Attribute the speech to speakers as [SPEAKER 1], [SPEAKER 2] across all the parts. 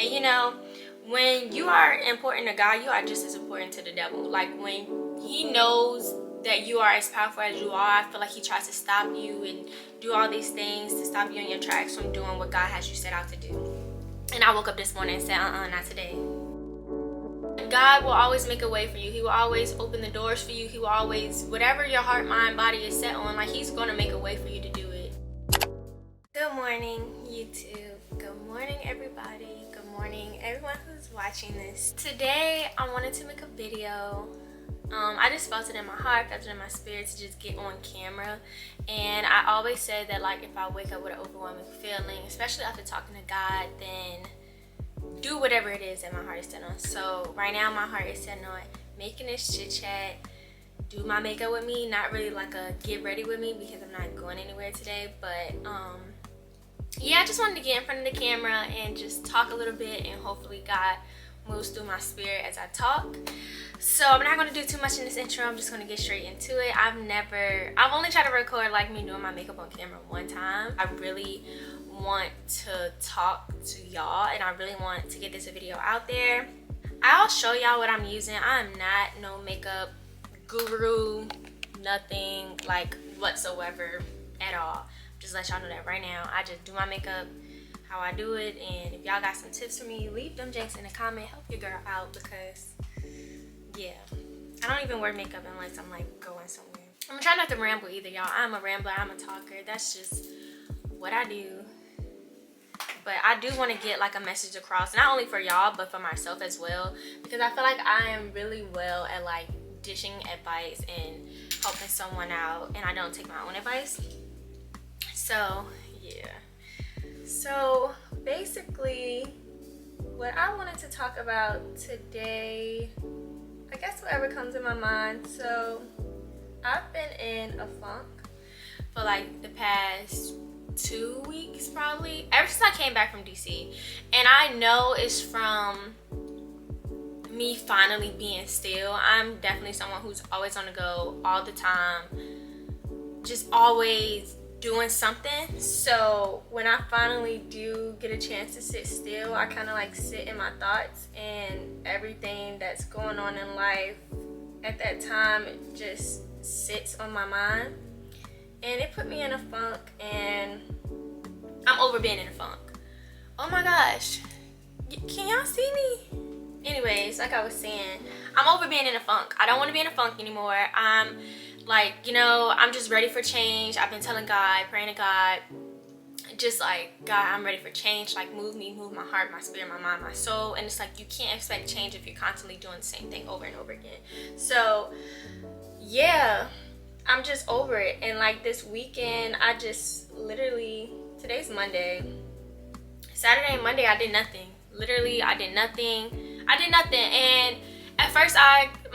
[SPEAKER 1] And you know, when you are important to God, you are just as important to the devil. Like when he knows that you are as powerful as you are, I feel like he tries to stop you and do all these things to stop you in your tracks from doing what God has you set out to do. And I woke up this morning and said, not today. God will always make a way for you. He will always open the doors for you. He will always, whatever your heart, mind, body is set on, like he's going to make a way for you to do it. Good morning, YouTube. Good morning, everybody. Good morning, everyone who's watching this. Today, I wanted to make a video. I just felt it in my heart, felt it in my spirit to just get on camera. And I always said that, like, if I wake up with an overwhelming feeling, especially after talking to God, then do whatever it is that my heart is set on. So right now my heart is set on making this chit chat, do my makeup with me, not really like a get ready with me because I'm not going anywhere today, but yeah, I just wanted to get in front of the camera and just talk a little bit, and hopefully God moves through my spirit as I talk. So I'm not going to do too much in this intro. I'm just going to get straight into it. I've only tried to record like me doing my makeup on camera one time. I really want to talk to y'all, and I really want to get this video out there. I'll show y'all what I'm using. I'm not no makeup guru, nothing like whatsoever at all. Just let y'all know that right now. I just do my makeup how I do it, and if y'all got some tips for me, leave them janks in the comment. Help your girl out, because yeah, I don't even wear makeup unless I'm like going somewhere. I'm gonna try not to ramble either, y'all. I'm a rambler, I'm a talker. That's just what I do. But I do want to get like a message across, not only for y'all but for myself as well, because I feel like I am really well at like dishing advice and helping someone out, and I don't take my own advice. So yeah, so basically what I wanted to talk about today, I guess whatever comes in my mind. So I've been in a funk for like the past 2 weeks probably, ever since I came back from DC, and I know it's from me finally being still. I'm definitely someone who's always on the go all the time, just always doing something. So when I finally do get a chance to sit still, I kind of like sit in my thoughts, and everything that's going on in life at that time, it just sits on my mind. And it put me in a funk, and I'm over being in a funk. Oh my gosh, can y'all see me? Anyways, like I was saying, I'm over being in a funk. I don't want to be in a funk anymore. I'm like, you know, I'm just ready for change. I've been telling God, praying to God, just like, God, I'm ready for change. Like, move me, move my heart, my spirit, my mind, my soul. And it's like, you can't expect change if you're constantly doing the same thing over and over again. So yeah, I'm just over it. And like this weekend, I just literally, today's Monday, Saturday and Monday, I did nothing. Literally, I did nothing. And at first,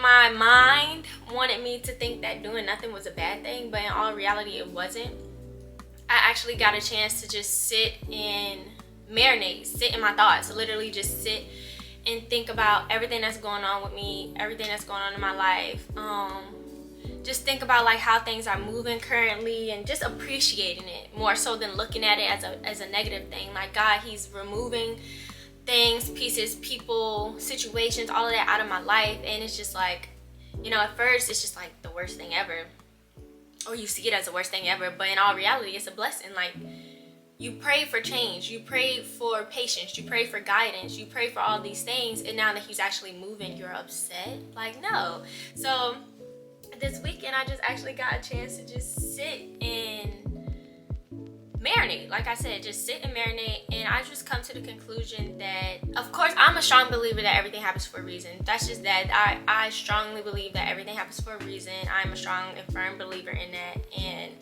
[SPEAKER 1] my mind wanted me to think that doing nothing was a bad thing, but in all reality, it wasn't. I actually got a chance to just sit and marinate, sit in my thoughts, literally just sit and think about everything that's going on with me, everything that's going on in my life. Just think about like how things are moving currently, and just appreciating it more so than looking at it as a negative thing. Like, God, he's removing things, pieces, people, situations, all of that out of my life. And it's just like, you know, at first it's just like the worst thing ever, or you see it as the worst thing ever, but in all reality, it's a blessing. Like, you pray for change, you pray for patience, you pray for guidance, you pray for all these things, and now that he's actually moving, you're upset? Like, no. So this weekend, I just actually got a chance to just sit and marinate. Like I said, just sit and marinate. And I just come to the conclusion that, of course, I'm a strong believer that everything happens for a reason. That's just that. I strongly believe that everything happens for a reason. I'm a strong and firm believer in that. And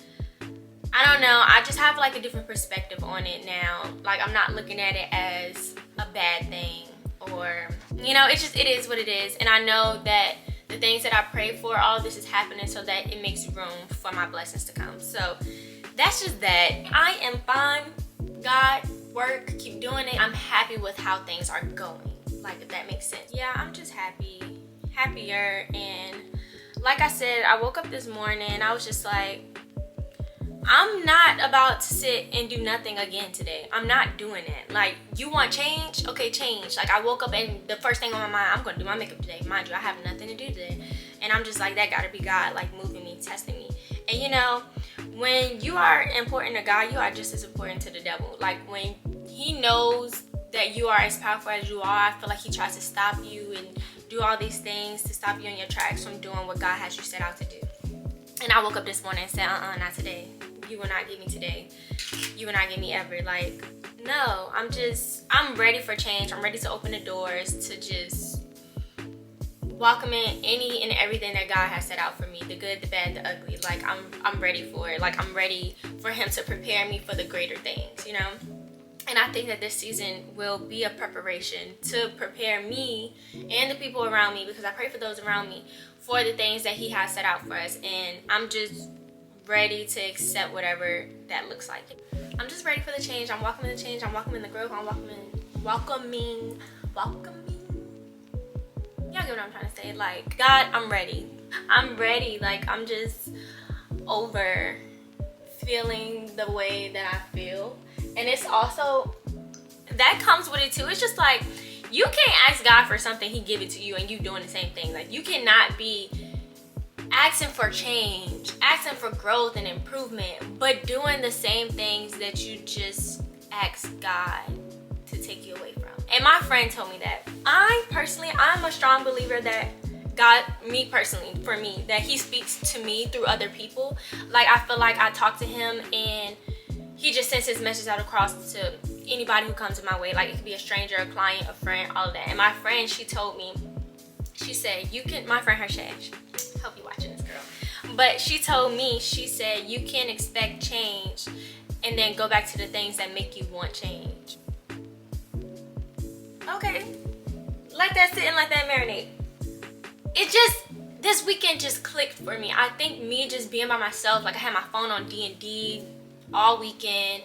[SPEAKER 1] I don't know, I just have like a different perspective on it now. Like, I'm not looking at it as a bad thing, or, you know, it is what it is. And I know that the things that I pray for, all of this is happening so that it makes room for my blessings to come. So that's just that. I am fine. God, work, keep doing it. I'm happy with how things are going. Like, if that makes sense. Yeah, I'm just happier. And like I said, I woke up this morning, I was just like, I'm not about to sit and do nothing again today. I'm not doing it. Like, you want change? Okay, change. Like, I woke up and the first thing on my mind, I'm gonna do my makeup today. Mind you, I have nothing to do today. And I'm just like, that gotta be God, like, moving me, testing me. And you know, when you are important to God, you are just as important to the devil. Like, when he knows that you are as powerful as you are, I feel like he tries to stop you and do all these things to stop you in your tracks from doing what God has you set out to do. And I woke up this morning and said, not today. You will not get me today. You will not get me ever. Like, no, I'm ready for change. I'm ready to open the doors to just welcome in any and everything that God has set out for me, the good, the bad, the ugly. Like, I'm ready for it. Like, I'm ready for him to prepare me for the greater things, you know? And I think that this season will be a preparation to prepare me and the people around me, because I pray for those around me, for the things that he has set out for us. And I'm just ready to accept whatever that looks like. I'm just ready for the change. I'm welcoming the change. I'm welcoming the growth. I'm welcoming. Y'all get what I'm trying to say? Like, God, I'm ready. I'm ready. Like, I'm just over feeling the way that I feel. And it's also, that comes with it too. It's just like, you can't ask God for something, he give it to you, and you doing the same thing. Like, you cannot be asking for change, asking for growth and improvement, but doing the same things that you just asked God to take you away from. And my friend told me that. I'm a strong believer that God, me personally, for me, that he speaks to me through other people. Like, I feel like I talk to him and he just sends his message out across to anybody who comes in my way. Like, it could be a stranger, a client, a friend, all of that. And my friend, she told me, she said, my friend Hershash, hope you watching this, girl. But she told me, she said, you can expect change and then go back to the things that make you want change. Okay, let that sit and let that marinate. This weekend just clicked for me. I think me just being by myself, like, I had my phone on D&D all weekend,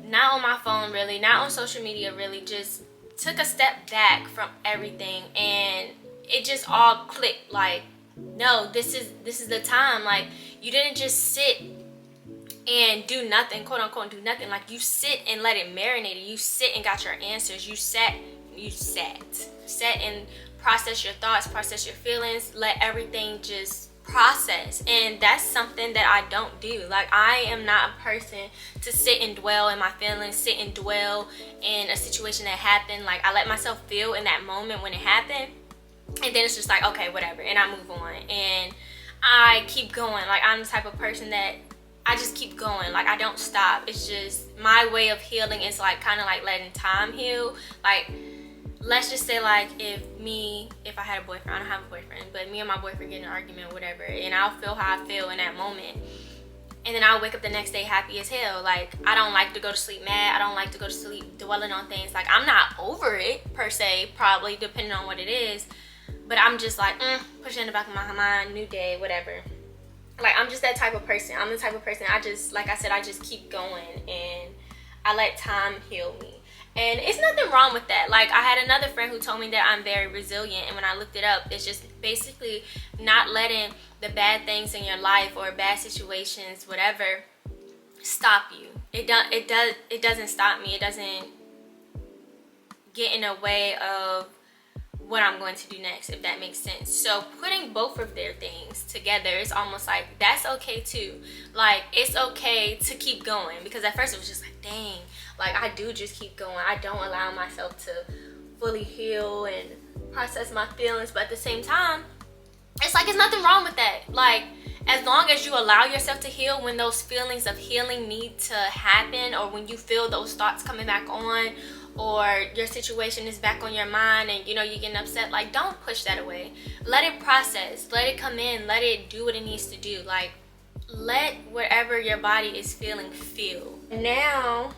[SPEAKER 1] not on my phone really, not on social media really, just took a step back from everything, and it just all clicked. Like, no, this is the time. Like, you didn't just sit and do nothing, quote unquote, do nothing. Like, you sit and let it marinate. You sit and got your answers. You sat and process your thoughts, process your feelings, let everything just process. And that's something that I don't do. Like, I am not a person to sit and dwell in my feelings, sit and dwell in a situation that happened. Like, I let myself feel in that moment when it happened, and then it's just like, okay, whatever, and I move on and I keep going. Like, I'm the type of person that I just keep going. Like, I don't stop. It's just my way of healing is like kind of like letting time heal. Like, let's just say, like, if I had a boyfriend, I don't have a boyfriend, but me and my boyfriend get in an argument or whatever, and I'll feel how I feel in that moment, and then I'll wake up the next day happy as hell. Like, I don't like to go to sleep mad. I don't like to go to sleep dwelling on things. Like, I'm not over it per se, probably, depending on what it is, but I'm just like, push it in the back of my mind, new day, whatever. Like, I'm just that type of person. I'm the type of person, I just, like I said, I just keep going, and I let time heal me. And it's nothing wrong with that. Like, I had another friend who told me that I'm very resilient, and when I looked it up, it's just basically not letting the bad things in your life or bad situations, whatever, stop you. It doesn't stop me. It doesn't get in the way of what I'm going to do next, if that makes sense. So putting both of their things together, it's almost like that's okay too. Like, it's okay to keep going, because at first it was just like, dang, like, I do just keep going. I don't allow myself to fully heal and process my feelings, but at the same time, it's like, it's nothing wrong with that. Like, as long as you allow yourself to heal when those feelings of healing need to happen, or when you feel those thoughts coming back on, or your situation is back on your mind and, you know, you're getting upset, like, don't push that away. Let it process, let it come in, let it do what it needs to do. Like, let whatever your body is feeling feel. Now,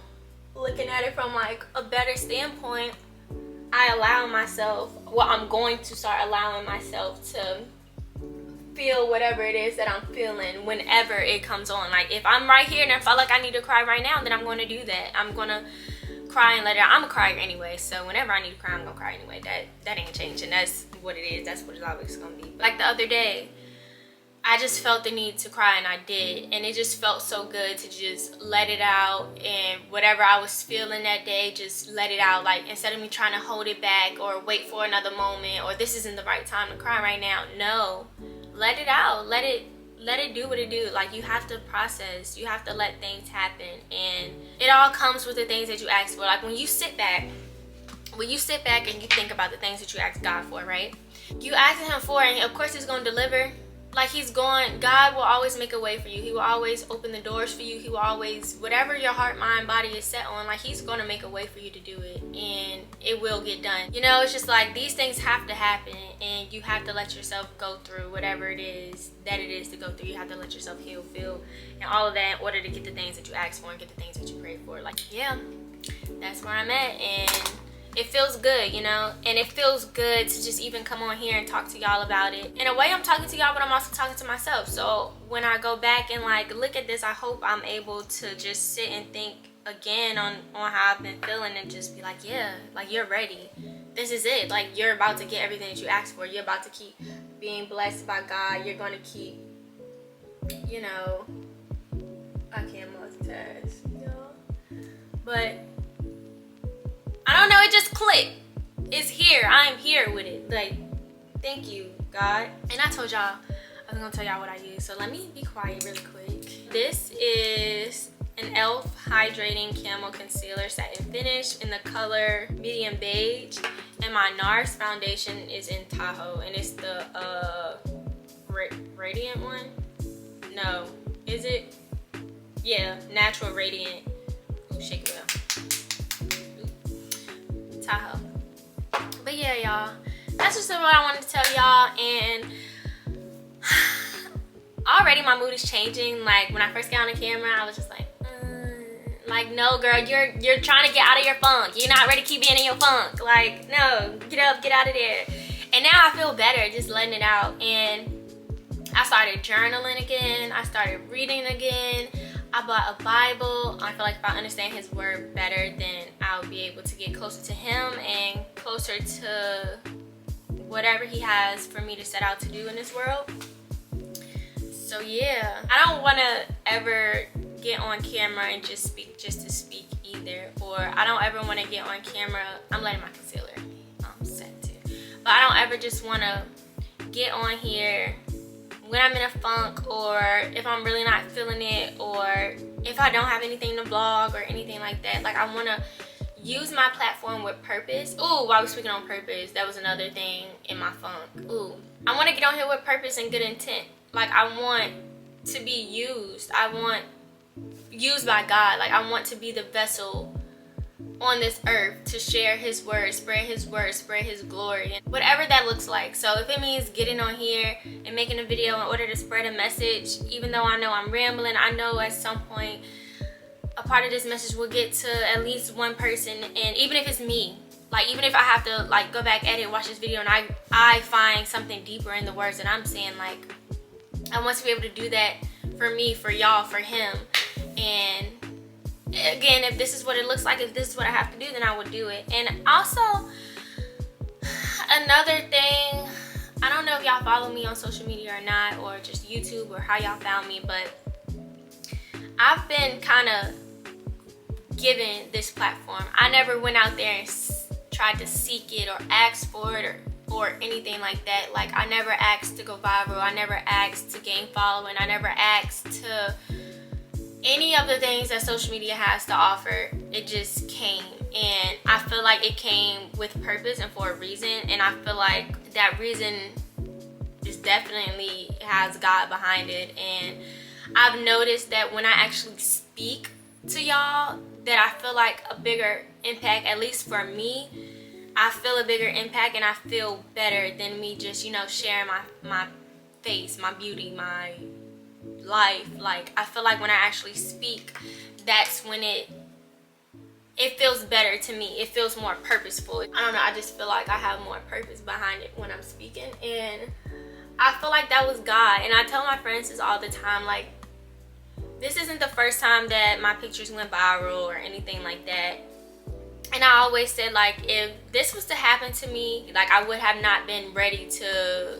[SPEAKER 1] looking at it from like a better standpoint, I allow myself, well, I'm going to start allowing myself to feel whatever it is that I'm feeling whenever it comes on. Like, if I'm right here and I feel like I need to cry right now, then I'm going to do that. I'm going to cry and let it out. I'm a crier anyway, so whenever I need to cry, I'm gonna cry anyway. That ain't changing. That's what it is. That's what it's always gonna be. Like, the other day, I just felt the need to cry, and I did. And it just felt so good to just let it out, and whatever I was feeling that day, just let it out. Like, instead of me trying to hold it back or wait for another moment, or this isn't the right time to cry right now. No, let it out. Let it do what it do. Like, you have to process. You have to let things happen, and it all comes with the things that you ask for. Like, when you sit back and you think about the things that you ask God for, right? You ask him for it, and of course he's going to deliver. Like, God will always make a way for you. He will always open the doors for you. He will always, whatever your heart, mind, body is set on, like, he's going to make a way for you to do it, and it will get done. You know, it's just like, these things have to happen, and you have to let yourself go through whatever it is to go through. You have to let yourself heal, feel, and all of that in order to get the things that you ask for and get the things that you pray for. Like, yeah, that's where I'm at, and it feels good, you know, and it feels good to just even come on here and talk to y'all about it. In a way, I'm talking to y'all, but I'm also talking to myself. So when I go back and like look at this, I hope I'm able to just sit and think again on how I've been feeling, and just be like, yeah, like, you're ready. This is it. Like, you're about to get everything that you asked for. You're about to keep being blessed by God. You're going to keep, you know, I can't multitask, y'all, but I don't know, it just clicked. It's here. I am here with it. Like, thank you, God. And I told y'all, I was gonna tell y'all what I use. So let me be quiet really quick. This is an e.l.f. Hydrating Camo Concealer Satin Finish in the color medium beige. And my Nars foundation is in Tahoe. And it's the Radiant one? No. Is it? Yeah, Natural Radiant. Ooh, shake it well. Tahoe. But yeah, y'all, that's just what I wanted to tell y'all. And already my mood is changing. Like, when I first got on the camera, I was just like, no girl, you're trying to get out of your funk. You're not ready to keep being in your funk. Like, no, get up, get out of there. And now I feel better just letting it out. And I started journaling again. I started reading again. I bought a Bible. I feel like if I understand his word better, then I'll be able to get closer to him and closer to whatever he has for me to set out to do in this world. So yeah, I don't want to ever get on camera and just speak just to speak either. Or I don't ever want to get on camera. I'm letting my concealer set too. But I don't ever just want to get on here when I'm in a funk, or if I'm really not feeling it, or if I don't have anything to vlog or anything like that. Like, I want to use my platform with purpose. Ooh, while we're speaking on purpose, that was another thing in my funk. Ooh, I want to get on here with purpose and good intent. Like, I want to be used. I want used by God. Like, I want to be the vessel on this earth to share his word, spread his glory, and whatever that looks like. So if it means getting on here and making a video in order to spread a message, even though I know I'm rambling, I know at some point a part of this message will get to at least one person. And even if it's me, like, even if I have to like go back, edit, watch this video, and I find something deeper in the words that I'm saying, like, I want to be able to do that for me, for y'all, for him. And again, if this is what it looks like, if this is what I have to do, then I would do it. And also, another thing, I don't know if y'all follow me on social media or not, or just YouTube, or how y'all found me, but I've been kind of given this platform. I never went out there and tried to seek it or ask for it or anything like that. Like, I never asked to go viral. I never asked to gain following. I never asked to any of the things that social media has to offer. It just came, and I feel like it came with purpose and for a reason. And I feel like that reason just definitely has God behind it. And I've noticed that when I actually speak to y'all, that I feel like a bigger impact, at least for me. I feel a bigger impact, and I feel better than me just, you know, sharing my face, my beauty, my life. Like, I feel like when I actually speak, that's when it feels better to me. It feels more purposeful. I don't know, I just feel like I have more purpose behind it when I'm speaking, and I feel like that was God. And I tell my friends this all the time, like, this isn't the first time that my pictures went viral or anything like that. And I always said, like, if this was to happen to me, like, I would have not been ready to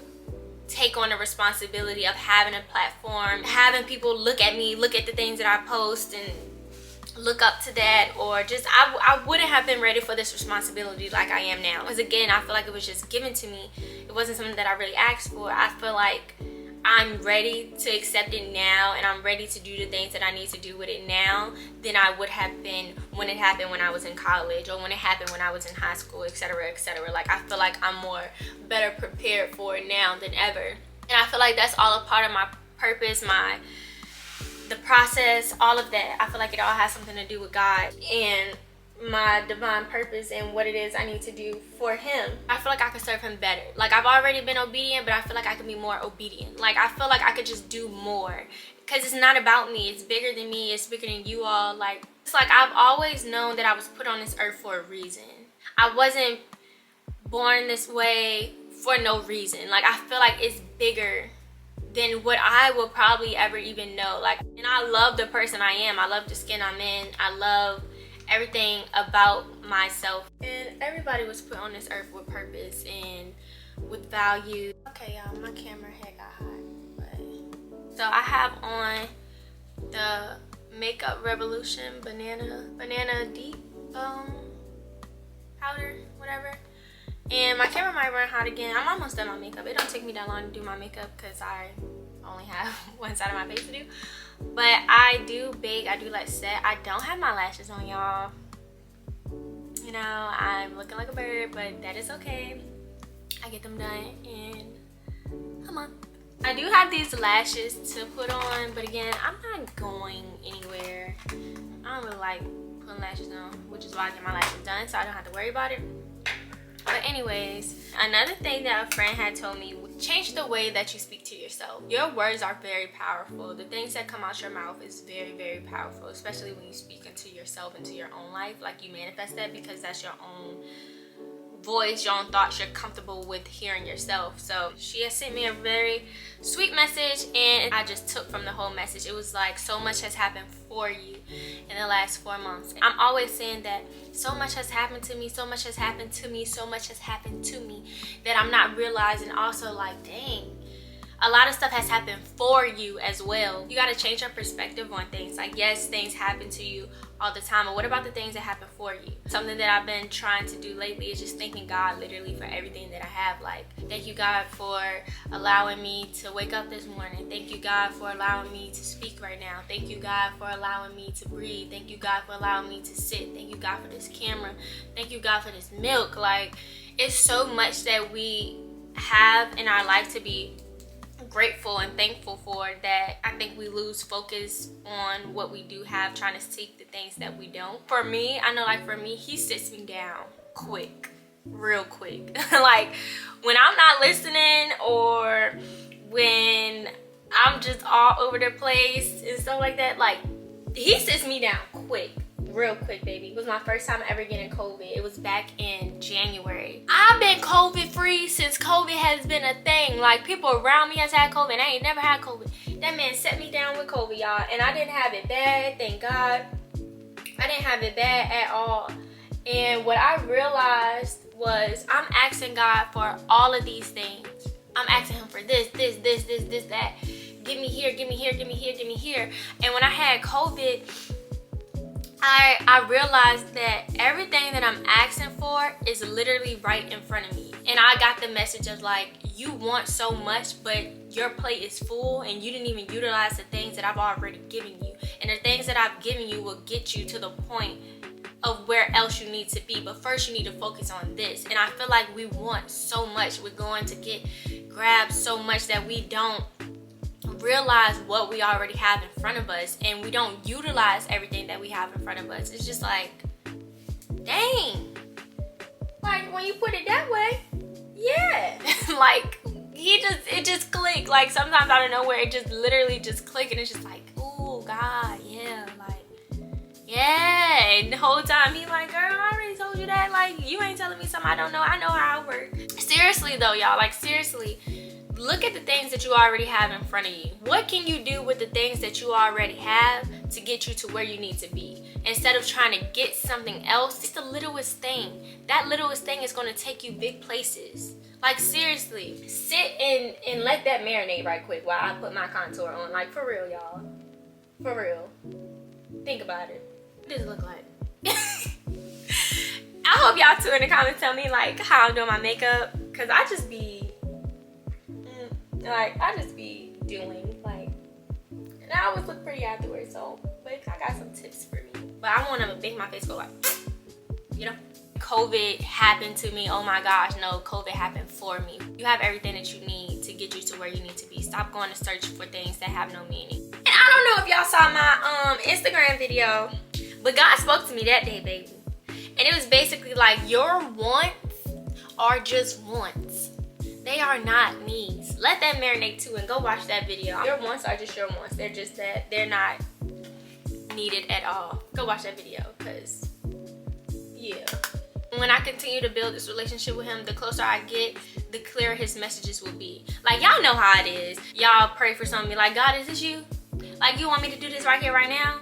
[SPEAKER 1] take on the responsibility of having a platform, having people look at me, look at the things that I post and look up to that, or just I wouldn't have been ready for this responsibility like I am now. Because again, I feel like it was just given to me. It wasn't something that I really asked for. I feel like I'm ready to accept it now, and I'm ready to do the things that I need to do with it now than I would have been when it happened when I was in college, or when it happened when I was in high school, etc., etc. Like, I feel like I'm better prepared for it now than ever. And I feel like that's all a part of my purpose, the process, all of that. I feel like it all has something to do with God and my divine purpose and what it is I need to do for him. I feel like I could serve him better. Like, I've already been obedient, but I feel like I could be more obedient. Like, I feel like I could just do more, because it's not about me. It's bigger than me. It's bigger than you all. Like, it's like I've always known that I was put on this earth for a reason. I wasn't born this way for no reason. Like, I feel like it's bigger than what I will probably ever even know. Like, and I love the person I am. I love the skin I'm in. I love everything about myself. And everybody was put on this earth with purpose and with value. Okay, y'all, my camera head got hot. But so I have on the Makeup Revolution banana deep powder, whatever. And my camera might run hot again. I'm almost done my makeup. It don't take me that long to do my makeup because I only have one side of my face to do. But I do bake, I do like set. I don't have my lashes on, y'all. You know, I'm looking like a bird, but that is okay. I get them done in a month. I do have these lashes to put on, but again, I'm not going anywhere. I don't really like putting lashes on, which is why I get my lashes done so I don't have to worry about it. But anyways, another thing that a friend had told me, change the way that you speak to yourself. Your words are very powerful. The things that come out your mouth is very, very powerful, especially when you speak into yourself, into your own life. Like, you manifest that because that's your own voice, your own thoughts. You're comfortable with hearing yourself. So she has sent me a very sweet message, and I just took from the whole message. It was like, so much has happened for you in the last 4 months. I'm always saying that so much has happened to me, so much has happened to me, so much has happened to me, that I'm not realizing also, like, dang, a lot of stuff has happened for you as well. You got to change your perspective on things. Like, yes, things happen to you all the time, but what about the things that happen for you? Something that I've been trying to do lately is just thanking God literally for everything that I have. Like, thank you, God, for allowing me to wake up this morning. Thank you, God, for allowing me to speak right now. Thank you, God, for allowing me to breathe. Thank you, God, for allowing me to sit. Thank you, God, for this camera. Thank you, God, for this milk. Like, it's so much that we have in our life to be grateful and thankful for, that I think we lose focus on what we do have, trying to seek the things that we don't. For me, I know, like, for me, he sits me down quick, real quick. Like, when I'm not listening, or when I'm just all over the place and stuff like that, like, he sits me down quick, real quick, baby. It was my first time ever getting COVID. It was back in January. I've been COVID free since COVID has been a thing. Like, people around me has had COVID. I ain't never had COVID. That man set me down with COVID, y'all, and I didn't have it bad, thank God. I didn't have it bad at all. And what I realized was, I'm asking God for all of these things. I'm asking him for this, that. Give me here, give me here, give me here, give me here. And when I had COVID, I realized that everything that I'm asking for is literally right in front of me. And I got the message of, like, you want so much, but your plate is full and you didn't even utilize the things that I've already given you. And the things that I've given you will get you to the point of where else you need to be. But first you need to focus on this. And I feel like we want so much. We're going to get grabbed so much that we don't realize what we already have in front of us, and we don't utilize everything that we have in front of us. It's just like, dang, like, when you put it that way, yeah. Like, it just clicked. Like, sometimes out of nowhere, it just literally just clicked, and it's just like, oh God, yeah, like, yeah. And the whole time he like, girl, I already told you that. Like, you ain't telling me something I don't know. I know how it works. Seriously though, y'all, like, seriously, Look at the things that you already have in front of you. What can you do with the things that you already have to get you to where you need to be? Instead of trying to get something else, it's the littlest thing. That littlest thing is going to take you big places. Like, seriously, sit and let that marinate right quick while I put my contour on. Like, for real, y'all. For real. Think about it. What does it look like? I hope y'all too in the comments tell me like how I'm doing my makeup, because I just be doing like, and I always look pretty afterwards. So but I got some tips for me, but I want to make my face go like, you know. COVID happened to me. Oh my gosh, no, COVID happened for me. You have everything that you need to get you to where you need to be. Stop going to search for things that have no meaning. And I don't know if y'all saw my Instagram video, but God spoke to me that day, baby. And it was basically like, your wants are just wants. They are not needs. Let that marinate too and go watch that video. Your wants are just your wants. They're just that. They're not needed at all. Go watch that video, because yeah. When I continue to build this relationship with him, the closer I get, the clearer his messages will be. Like, y'all know how it is. Y'all pray for something, like, God, is this you? Like, you want me to do this right here, right now?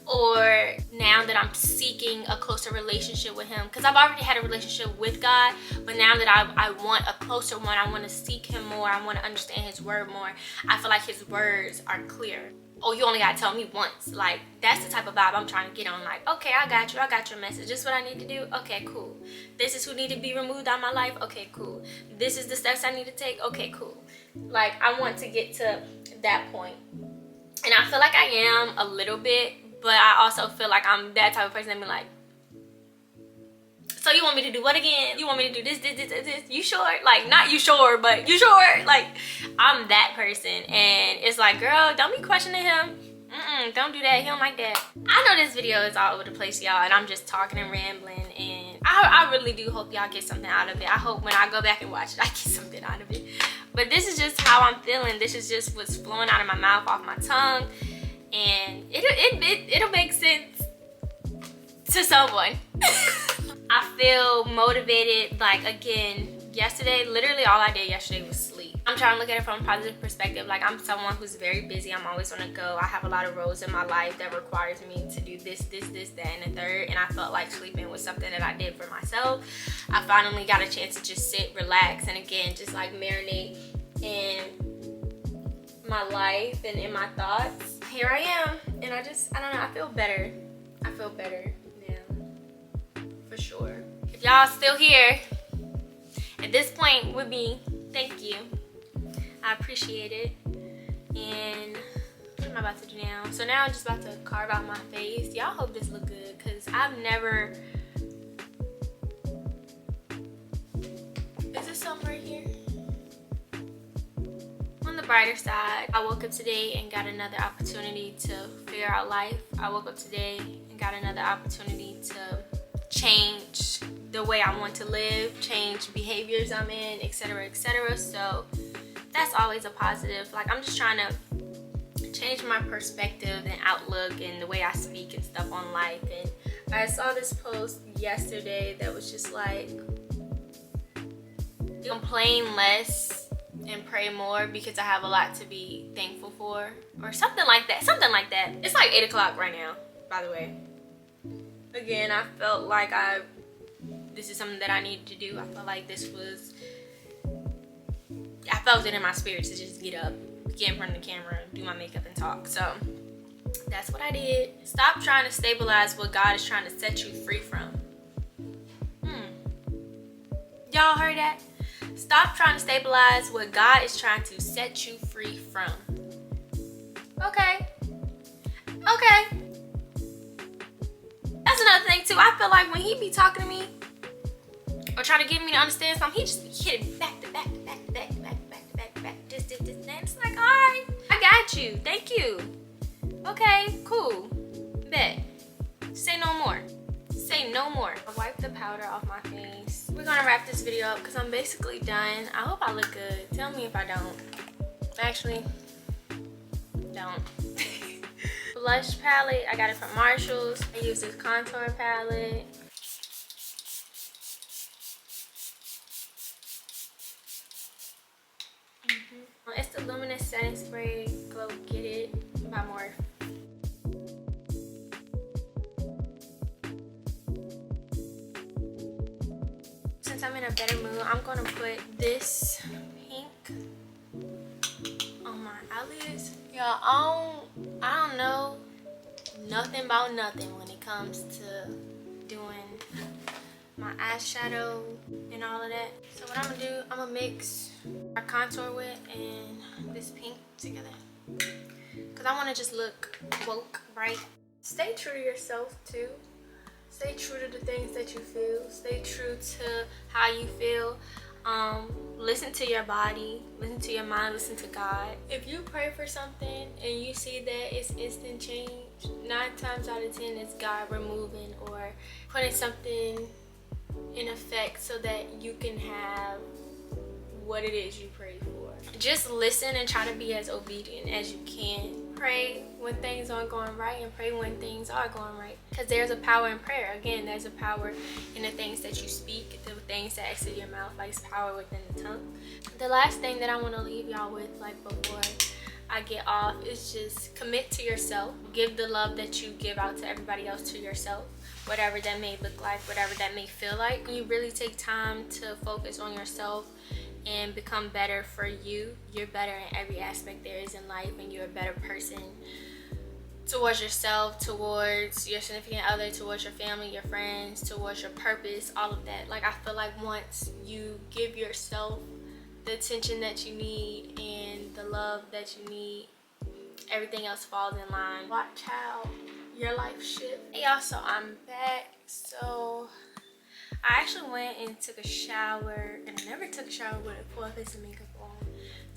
[SPEAKER 1] Or now that I'm seeking a closer relationship with him, because I've already had a relationship with God, but now that I want a closer one, I want to seek him more, I want to understand his word more. I feel like his words are clear. Oh, you only gotta tell me once. Like, that's the type of vibe I'm trying to get on. Like, okay, I got you, I got your message. This is what I need to do. Okay, cool. This is who need to be removed out of my life. Okay, cool. This is the steps I need to take. Okay, cool. Like, I want to get to that point. And I feel like I am a little bit, but I also feel like I'm that type of person that be like, so you want me to do what again? You want me to do this? You sure? Like, not you sure, but you sure? Like, I'm that person. And it's like, girl, don't be questioning him. Don't do that. He don't like that. I know this video is all over the place, y'all, and I'm just talking and rambling. And I really do hope y'all get something out of it. I hope when I go back and watch it, I get something out of it. But this is just how I'm feeling. This is just what's flowing out of my mouth, off my tongue. And it'll make sense to someone. I feel motivated. Like, again, yesterday, literally all I did yesterday was sleep. I'm trying to look at it from a positive perspective. Like, I'm someone who's very busy. I'm always on the go. I have a lot of roles in my life that requires me to do this, that, and the third. And I felt like sleeping was something that I did for myself. I finally got a chance to just sit, relax, and again, just like marinate in my life and in my thoughts. Here I am, and I don't know, I feel better. I feel better now, for sure. If y'all still here at this point with me, thank you. I appreciate it. And what am I about to do now? So now I'm just about to carve out my face. Y'all hope this look good, because I've never... Is this something right here? On the brighter side, I woke up today and got another opportunity to figure out life. I woke up today and got another opportunity to change the way I want to live, change behaviors I'm in, etc., etc. So that's always a positive. Like, I'm just trying to change my perspective and outlook and the way I speak and stuff on life. And I saw this post yesterday that was just like, complain less and pray more, because I have a lot to be thankful for, or something like that. It's like 8 o'clock right now, by the way. Again, I felt like this is something that I needed to do. I felt like I felt it in my spirit to just get up, get in front of the camera, do my makeup and talk. So that's what I did. Stop trying to stabilize what God is trying to set you free from. Y'all heard that? Stop trying to stabilize what God is trying to set you free from. Okay. That's another thing too. I feel like when he be talking to me or trying to get me to understand something, he just be hitting back to back. This, that. It's like, all right, I got you. Thank you. Okay, cool. Bet. Say no more. Say no more. I wiped the powder off my face. We're gonna wrap this video up because I'm basically done. I hope I look good. Tell me if I don't. Actually, don't. Blush palette. I got it from Marshalls. I use this contour palette. It's the Luminous setting spray. Go get it by Morphe. Since I'm in a better mood, I'm gonna put this pink on my eyelids. Y'all, I don't know nothing about nothing when it comes to doing my eyeshadow and all of that. So what I'm gonna do, I'm gonna mix my contour with and this pink together, because I want to just look woke, right? Stay true to yourself too. Stay true to the things that you feel. Stay true to how you feel. Listen to your body, listen to your mind, listen to God. If you pray for something and you see that it's instant change, 9 times out of 10 it's God removing or putting something in effect so that you can have what it is you pray for. Just listen and try to be as obedient as you can. Pray when things aren't going right and pray when things are going right, because there's a power in prayer. Again, there's a power in the things that you speak, the things that exit your mouth. Like, it's power within the tongue. The last thing that I want to leave y'all with, like, before I get off, is just commit to yourself. Give the love that you give out to everybody else to yourself, whatever that may look like, whatever that may feel like. When you really take time to focus on yourself and become better for you, you're better in every aspect there is in life, and you're a better person towards yourself, towards your significant other, towards your family, your friends, towards your purpose, all of that. Like, I feel like once you give yourself the attention that you need and the love that you need, everything else falls in line. Watch how your life shift. Hey y'all, so I'm back. So I actually went and took a shower, and I never took a shower with a full face of makeup on.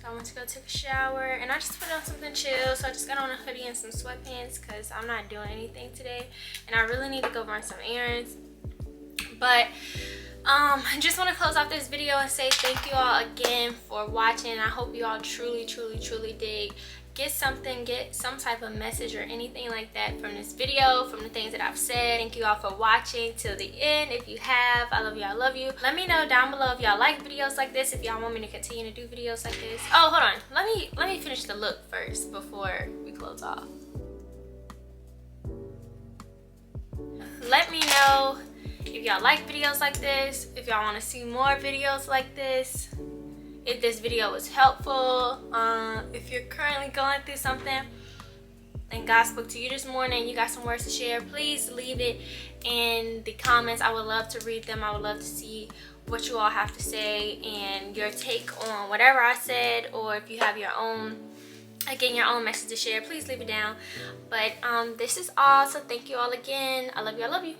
[SPEAKER 1] So I went to go take a shower, and I just put on something chill. So I just got on a hoodie and some sweatpants because I'm not doing anything today, and I really need to go run some errands. But I just want to close off this video and say thank you all again for watching. I hope you all truly did get something, get some type of message or anything like that from this video, from the things that I've said. Thank you all for watching till the end. If you have, I love you, I love you. Let me know down below if y'all like videos like this, if y'all want me to continue to do videos like this. Oh, hold on, let me finish the look first before we close off. Let me know if y'all like videos like this, if y'all want to see more videos like this, if this video was helpful, if you're currently going through something and God spoke to you this morning, you got some words to share, please leave it in the comments. I would love to read them. I would love to see what you all have to say and your take on whatever I said, or if you have your own, again, your own message to share, please leave it down. But this is all, so thank you all again. I love you, I love you.